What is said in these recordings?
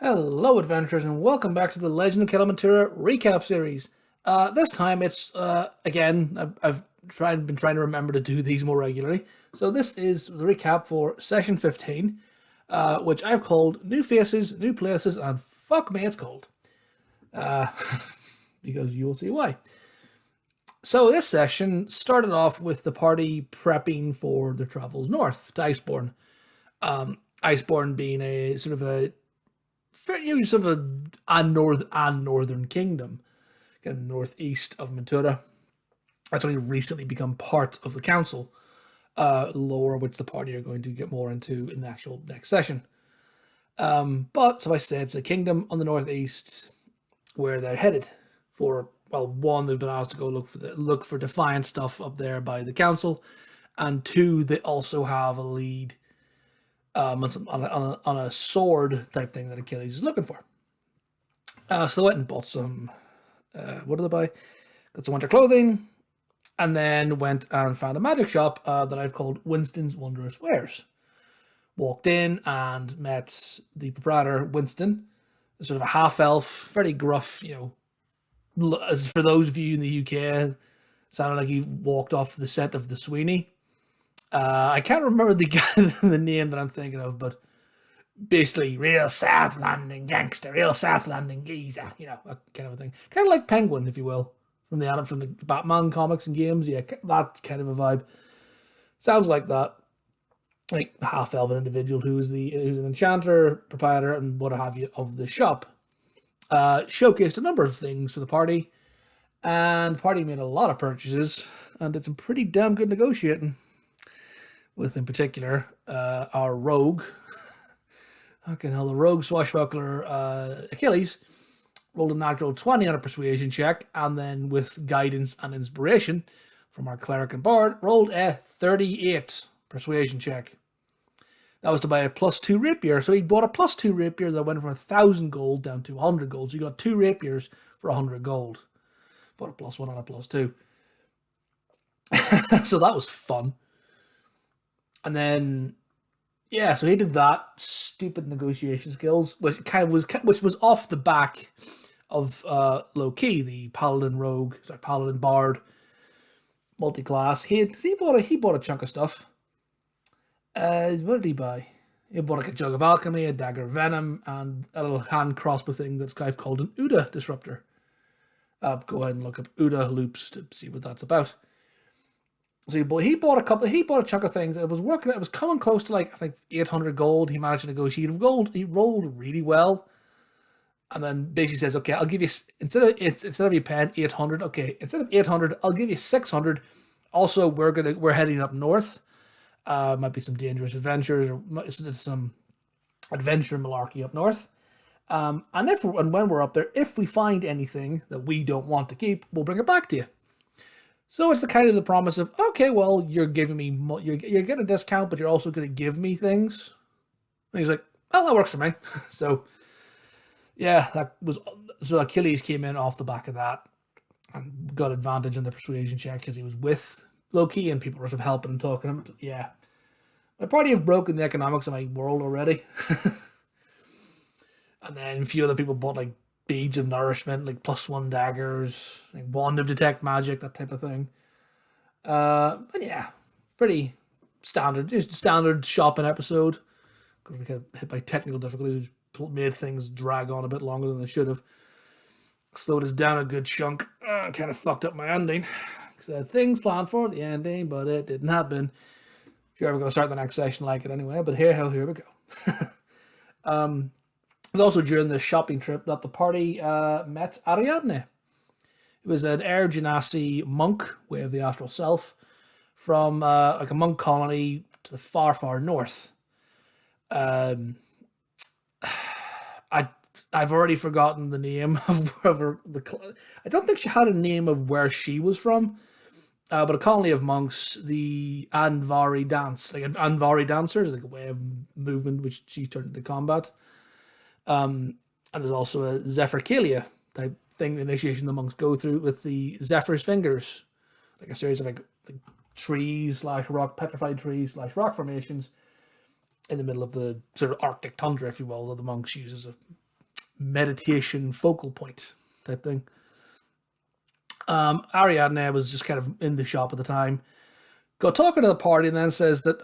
Hello, adventurers, and welcome back to the Legend of Kelamentura recap series. This time, it's again. Been trying to remember to do these more regularly. So this is the recap for session 15, which I've called "New Faces, New Places, and Fuck Me, It's Cold," because you will see why. So this session started off with the party prepping for their travels north to Iceborne. Iceborne being a sort of a use of a northern kingdom, kind of northeast of Mentura. That's only recently become part of the council lore, which the party are going to get more into in the actual next session. But so I said, it's a kingdom on the northeast where they're headed for. Well, one, they've been asked to go look for defiant stuff up there by the council, and two, they also have a lead on a sword type thing that Achilles is looking for. So I went and bought some, what did I buy? Got some winter clothing, and then went and found a magic shop that I've called Winston's Wondrous Wares. Walked in and met the proprietor, Winston, sort of a half-elf, very gruff, as for those of you in the UK, sounded like he walked off the set of The Sweeney. I can't remember the name that I'm thinking of, but basically, real South London gangster, real South London geezer, that kind of a thing. Kind of like Penguin, if you will, from the Batman comics and games. Yeah, that kind of a vibe. Sounds like that. Like half-elven individual who's an enchanter, proprietor, and what have you of the shop. Showcased a number of things for the party, and the party made a lot of purchases and did some pretty damn good negotiating. With, in particular, our rogue. Okay, now the rogue swashbuckler Achilles rolled a natural 20 on a persuasion check, and then with guidance and inspiration from our cleric and bard, rolled a 38 persuasion check. That was to buy a +2 rapier. So he bought a +2 rapier that went from 1,000 gold down to 100 gold. So he got 2 rapiers for 100 gold. Bought a +1 and a +2. So that was fun. And then, yeah, so he did that stupid negotiation skills, which was off the back of LoK, the paladin bard, multi-class. He bought a chunk of stuff. What did he buy? He bought like a jug of alchemy, a dagger of venom, and a little hand crossbow thing that's called an Uda disruptor. Go ahead and look up Uda loops to see what that's about. So he bought a chunk of things. It was coming close to, like, I think 800 gold. He managed to negotiate with gold. He rolled really well, and then basically says, "Okay, I'll give you instead of you paying 800. Okay, instead of 800, I'll give you 600. Also, we're heading up north. Might be some dangerous adventures or some adventure malarkey up north. And when we're up there, if we find anything that we don't want to keep, we'll bring it back to you." So it's the kind of the promise of, okay, well, you're giving me, you're getting a discount, but you're also going to give me things. And he's like, "Oh, that works for me." So, yeah, so Achilles came in off the back of that and got advantage in the persuasion check because he was with LoK and people were sort of helping and talking him. Yeah, my party have broken the economics of my world already. And then a few other people bought like beads of nourishment, like +1 daggers, like wand of detect magic, that type of thing. But yeah, pretty standard, just standard shopping episode. Because we got hit by technical difficulties, which made things drag on a bit longer than they should have. Slowed us down a good chunk. Kind of fucked up my ending. Because I had things planned for the ending, but it didn't happen. Sure, we're going to start the next session like it anyway, but here we go. It was also during the shopping trip that the party met Ariadnae. It was an Air Genasi Monk, way of the astral self, from like a monk colony to the far, far north. I've already forgotten the name of I don't think she had a name of where she was from, but a colony of monks, the Andvari dance, like Andvari dancers, like a way of movement which she turned into combat. And there's also a Zephyrkalia type thing, the initiation the monks go through with the Zephyr's fingers, like a series of like trees / rock, petrified trees / rock formations in the middle of the sort of Arctic tundra, if you will, that the monks use as a meditation focal point type thing. Ariadnae was just kind of in the shop at the time, got talking to the party, and then says that,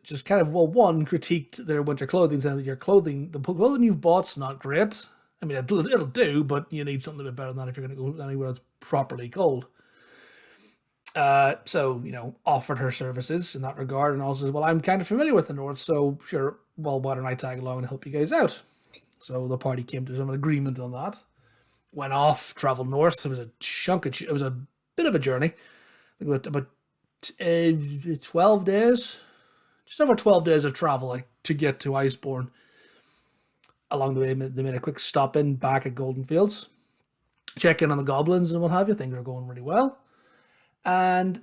just kind of, one, critiqued their winter clothing, saying that the clothing you've bought's not great. I mean, it'll do, but you need something a bit better than that if you're going to go anywhere that's properly cold. So, offered her services in that regard, and also says, well, I'm kind of familiar with the North, so sure, well, why don't I tag along and help you guys out? So the party came to some agreement on that. Went off, traveled north. It was it was a bit of a journey. I think about 12 days, just over 12 days of travel to get to Iceborne. Along the way, they made a quick stop in back at Golden Fields, check in on the goblins and what have you. Things are going really well. And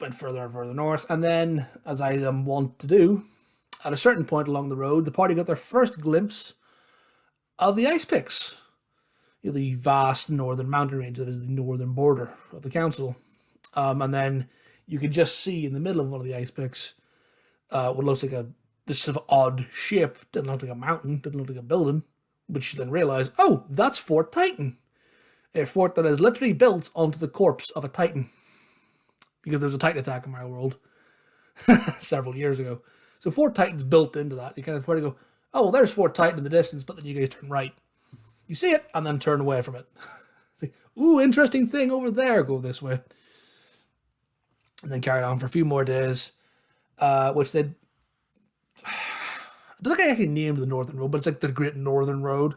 went further and further north. And then, as I want to do, at a certain point along the road, the party got their first glimpse of the ice picks. The vast northern mountain range that is the northern border of the council. And then you could just see in the middle of one of the ice picks what looks like this sort of odd shape. Didn't look like a mountain, didn't look like a building, which you then realize, oh, that's Fort Titan. A fort that is literally built onto the corpse of a Titan. Because there was a Titan attack in my world several years ago. So Fort Titan's built into that. You kind of go, oh, well, there's Fort Titan in the distance, but then you guys turn right. You see it, and then turn away from it. Ooh, interesting thing over there, go this way. And then carried on for a few more days, which they... I don't think I actually named the Northern Road, but it's like the Great Northern Road,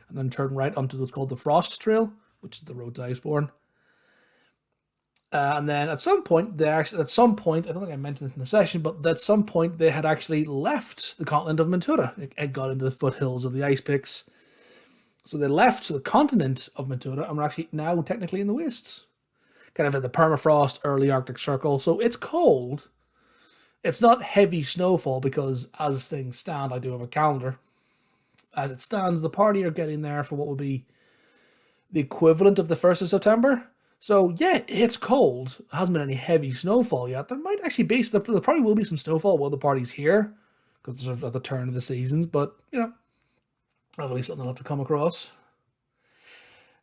and then turn right onto what's called the Frost Trail, which is the road to Iceborne. And then at some point, I don't think I mentioned this in the session, but at some point they had actually left the continent of Mentura. It got into the foothills of the ice picks. So they left the continent of Mentura and we're actually now technically in the wastes. Kind of in the permafrost, early Arctic Circle. So it's cold. It's not heavy snowfall because as things stand, I do have a calendar. As it stands, the party are getting there for what will be the equivalent of the 1st of September. So yeah, it's cold. There hasn't been any heavy snowfall yet. There might actually be, there probably will be some snowfall while the party's here. Because it's sort of at the turn of the seasons. But, that'll be something I'll have to come across.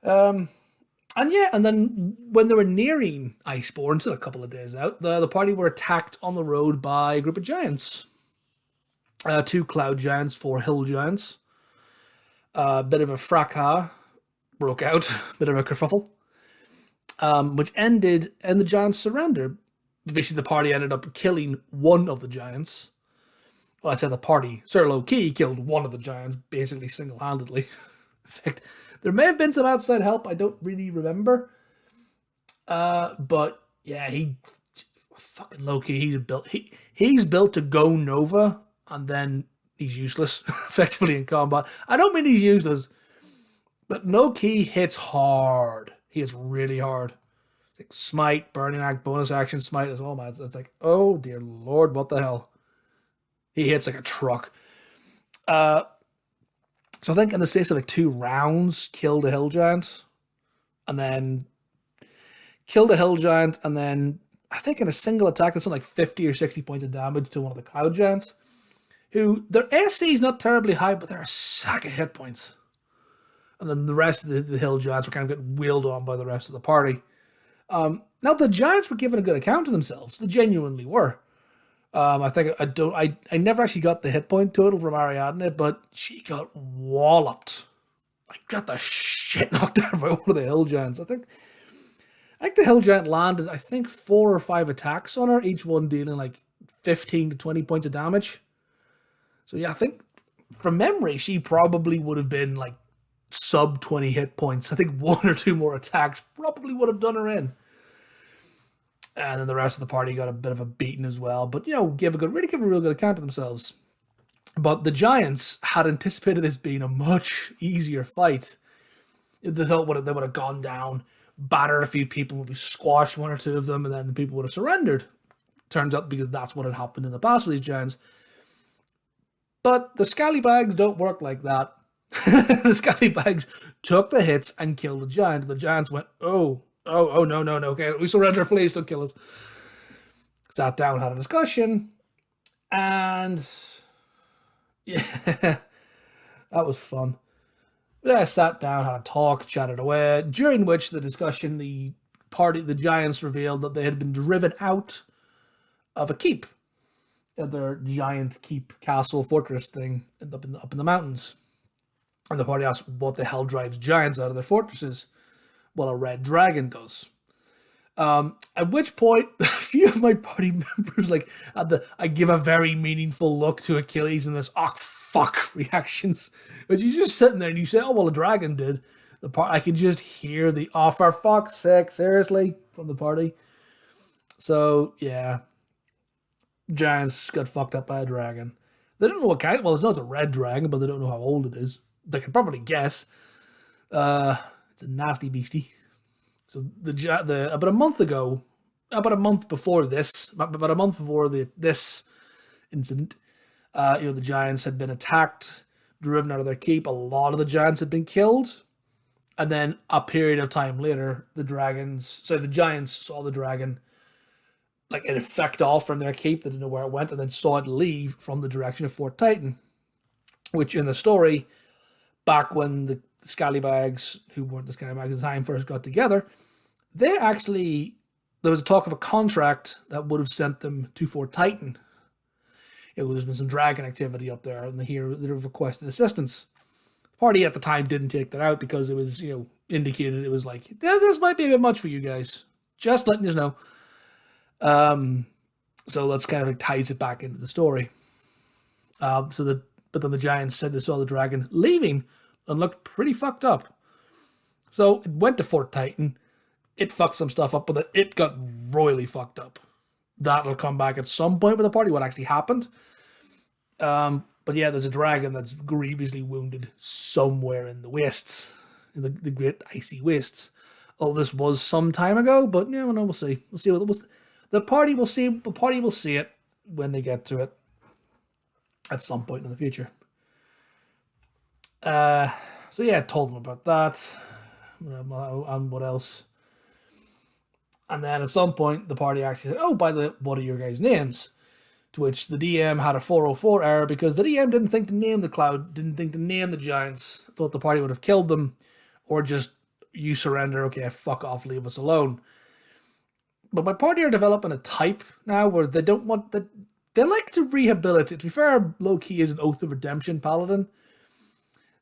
And then when they were nearing Iceborne, still a couple of days out, the party were attacked on the road by a group of giants. 2 cloud giants, 4 hill giants. A bit of a fracas broke out, a bit of a kerfuffle, which ended in the giants' surrender. Basically, the party ended up killing one of the giants. Well, I said the party, Sir LoK, killed one of the giants, basically single-handedly. In fact, there may have been some outside help, I don't really remember. But, yeah, fucking LoK, he's built to go Nova, and then he's useless, effectively, in combat. I don't mean he's useless, but LoK hits hard. He hits really hard. Like smite, burning act, bonus action, smite, is all mad. It's like, oh, dear Lord, what the hell? He hits like a truck. So I think in the space of like 2 rounds, killed a hill giant. And then killed a hill giant. And then I think in a single attack, it's like 50 or 60 points of damage to one of the cloud giants. Who, their SC is not terribly high, but they're a sack of hit points. And then the rest of the hill giants were kind of getting wheeled on by the rest of the party. Now the giants were giving a good account of themselves. They genuinely were. I never actually got the hit point total from Ariadnae, but she got walloped. I got the shit knocked out by one of the hill giants. I think the hill giant landed, 4 or 5 attacks on her, each one dealing like 15 to 20 points of damage. So yeah, I think from memory, she probably would have been like sub 20 hit points. I think 1 or 2 more attacks probably would have done her in. And then the rest of the party got a bit of a beating as well. But, give a real good account of themselves. But the giants had anticipated this being a much easier fight. They thought they would have gone down, battered a few people, maybe squashed 1 or 2 of them, and then the people would have surrendered. Turns out because that's what had happened in the past with these giants. But the scallybags don't work like that. The scallybags took the hits and killed the giant. The giants went, oh, no, okay, we surrender, please, don't kill us. Sat down, had a discussion, and yeah, That was fun. Then I sat down, had a talk, chatted away, during which the discussion, the giants revealed that they had been driven out of a keep, of their giant keep castle fortress thing up in the mountains. And the party asked, what the hell drives giants out of their fortresses? Well, a red dragon does. At which point, a few of my party members, I give a very meaningful look to Achilles in this, oh, fuck, reactions. But you're just sitting there and you say, oh, well, a dragon did. I could just hear the, oh, for fuck's sake, seriously, from the party. So, yeah. Giants got fucked up by a dragon. They don't know what kind, well, it's not a red dragon, but they don't know how old it is. They can probably guess. It's a nasty beastie. So about a month ago, about a month before this incident, the giants had been attacked, driven out of their keep. A lot of the giants had been killed, and then a period of time later, the giants saw the dragon like it effect off from their keep. They didn't know where it went, and then saw it leave from the direction of Fort Titan, which in the story, back when the Scallybags, who weren't the Scallybags at the time, first got together, there was a talk of a contract that would have sent them to Fort Titan. There's been some dragon activity up there, and they requested assistance. The party at the time didn't take that out because it was, indicated it was like, yeah, this might be a bit much for you guys. Just letting you know. So that's kind of ties it back into the story. But then the giants said they saw the dragon leaving and looked pretty fucked up. So it went to Fort Titan. It fucked some stuff up, but it got royally fucked up. That'll come back at some point with the party, what actually happened. But yeah, there's a dragon that's grievously wounded somewhere in the wastes, in the great icy wastes. Oh, this was some time ago, but yeah, no, we'll see. We'll see what it was. The party will see it when they get to it at some point in the future. So yeah, I told them about that. And what else? And then at some point, the party actually said, oh, what are your guys' names? To which the DM had a 404 error because the DM didn't think to name the giants. Thought the party would have killed them, or just, you surrender, okay, fuck off, leave us alone. But my party are developing a type now where they don't want that. They like to rehabilitate. To be fair, low-key is an Oath of Redemption paladin.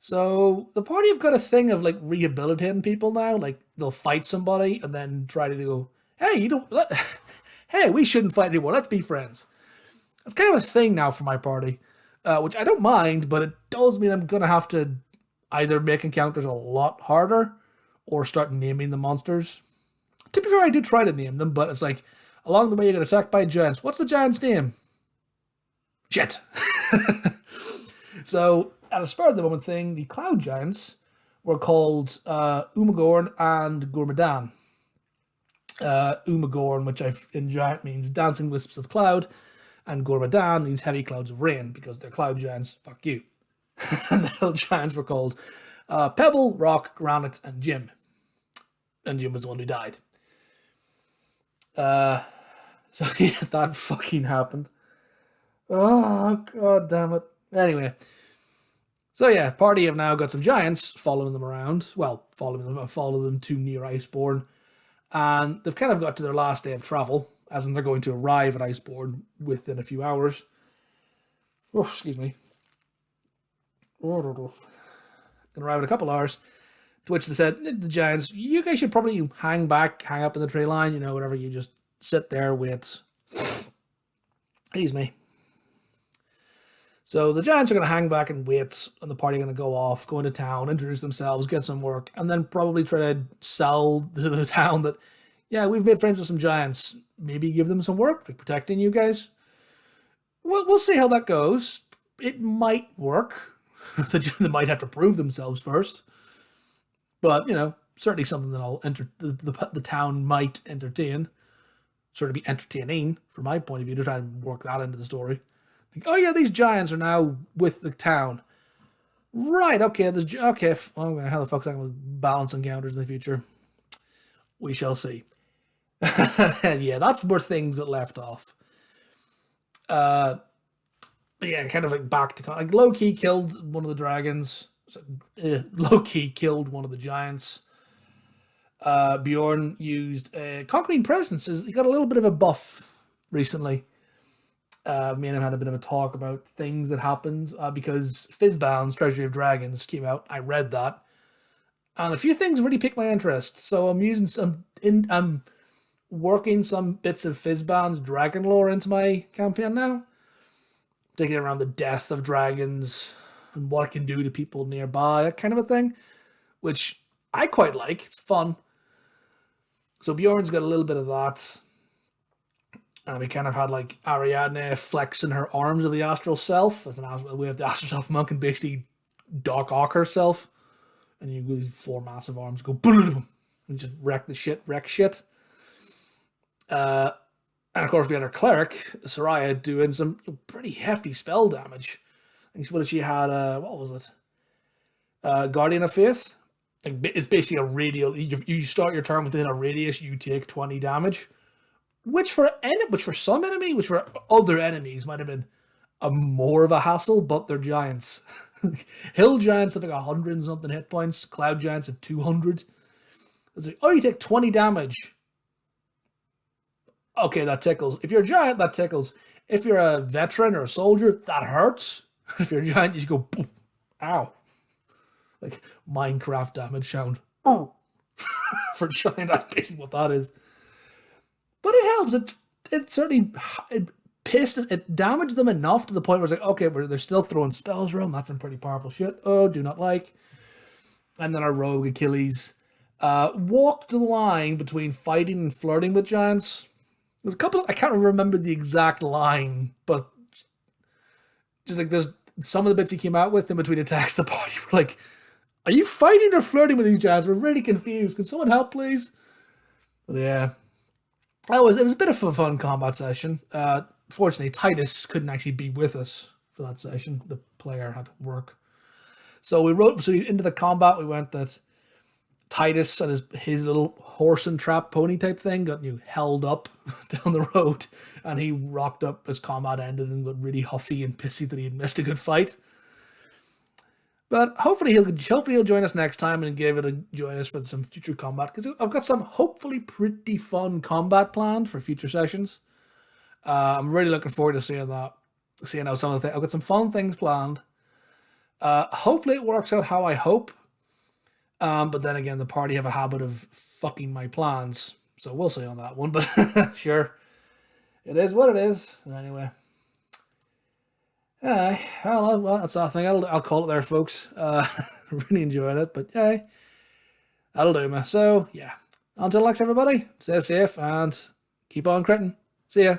So the party have got a thing of like rehabilitating people now. Like they'll fight somebody and then try to go, hey, hey, we shouldn't fight anymore. Let's be friends. That's kind of a thing now for my party, which I don't mind, but it does mean I'm going to have to either make encounters a lot harder or start naming the monsters. To be fair, I do try to name them, but it's like, along the way you get attacked by giants. What's the giant's name? Shit. So, at a spur of the moment thing, the cloud giants were called Umagorn and Gormadan. Umagorn, which in giant means dancing wisps of cloud, and Gormadan means heavy clouds of rain, because they're cloud giants. Fuck you. And the hill giants were called Pebble, Rock, Granite, and Jim. And Jim was the one who died. So yeah, that fucking happened. Oh, god damn it. Anyway. So yeah, party have now got some giants following them around. Well, follow them to near Iceborne. And they've kind of got to their last day of travel, as in they're going to arrive at Iceborne within a few hours. Oh, excuse me. Gonna arrive in a couple hours. To which they said, the giants, you guys should probably hang up in the tree line, whatever, you just sit there, wait. Excuse me. So the giants are going to hang back and wait, and the party are going to go off, go into town, introduce themselves, get some work, and then probably try to sell to the town that, yeah, we've made friends with some giants. Maybe give them some work, like protecting you guys. Well, we'll see how that goes. It might work. They might have to prove themselves first. But, certainly something that the town might entertain. Sort of be entertaining, from my point of view, to try and work that into the story. Like, oh yeah, these giants are now with the town. Right, okay, how the fuck is that going to balance encounters in the future? We shall see. And yeah, that's where things got left off. But yeah, kind of like back to like low-key killed one of the dragons. So, low-key killed one of the giants. Bjorn used Conquering Presence. He got a little bit of a buff recently. Me and him had a bit of a talk about things that happened because Fizzbound's Treasury of Dragons came out. I read that, and a few things really piqued my interest. So I'm using I'm working some bits of Fizzbound's dragon lore into my campaign now, taking around the death of dragons and what it can do to people nearby, that kind of a thing, which I quite like. It's fun. So Bjorn's got a little bit of that. And we kind of had like Ariadnae flexing her arms of the astral self. We have the astral self monk and basically Doc Ock herself. And you use 4 massive arms, go boom, and just wreck shit. And of course we had our cleric, Soraya, doing some pretty hefty spell damage. I think she had, what was it? Guardian of Faith. Like, it's basically a radial. You start your turn within a radius, you take 20 damage. Which for some enemy, which for other enemies might have been more of a hassle, but they're giants. Hill giants have like 100 and something hit points. Cloud giants have 200. It's like, oh, you take 20 damage. Okay, that tickles. If you're a giant, that tickles. If you're a veteran or a soldier, that hurts. If you're a giant, you just go, boom, ow. Like Minecraft damage sound. Oh. For giant, that's basically what that is. But it helps. It certainly it damaged them enough to the point where it's like, okay, they're still throwing spells around. That's some pretty powerful shit. Oh, do not like. And then our rogue Achilles walked the line between fighting and flirting with giants. There's a couple. I can't remember the exact line, but just like there's some of the bits he came out with in between attacks. The party were like, "Are you fighting or flirting with these giants? We're really confused. Can someone help, please?" But yeah. It was a bit of a fun combat session. Fortunately, Titus couldn't actually be with us for that session. The player had to work. So into the combat, we went that Titus and his little horse and trap pony type thing got held up down the road, and he rocked up as combat ended and got really huffy and pissy that he had missed a good fight. But hopefully he'll join us next time and join us for some future combat, because I've got some hopefully pretty fun combat planned for future sessions. I'm really looking forward to seeing that. Seeing how some of the things. I've got some fun things planned. Hopefully it works out how I hope. But then again, the party have a habit of fucking my plans, so we'll see on that one. But sure, it is what it is. And anyway. Well, that's our thing. I'll call it there, folks. Really enjoying it, but yeah, that'll do me. So yeah, until next, everybody, stay safe and keep on critting. See ya.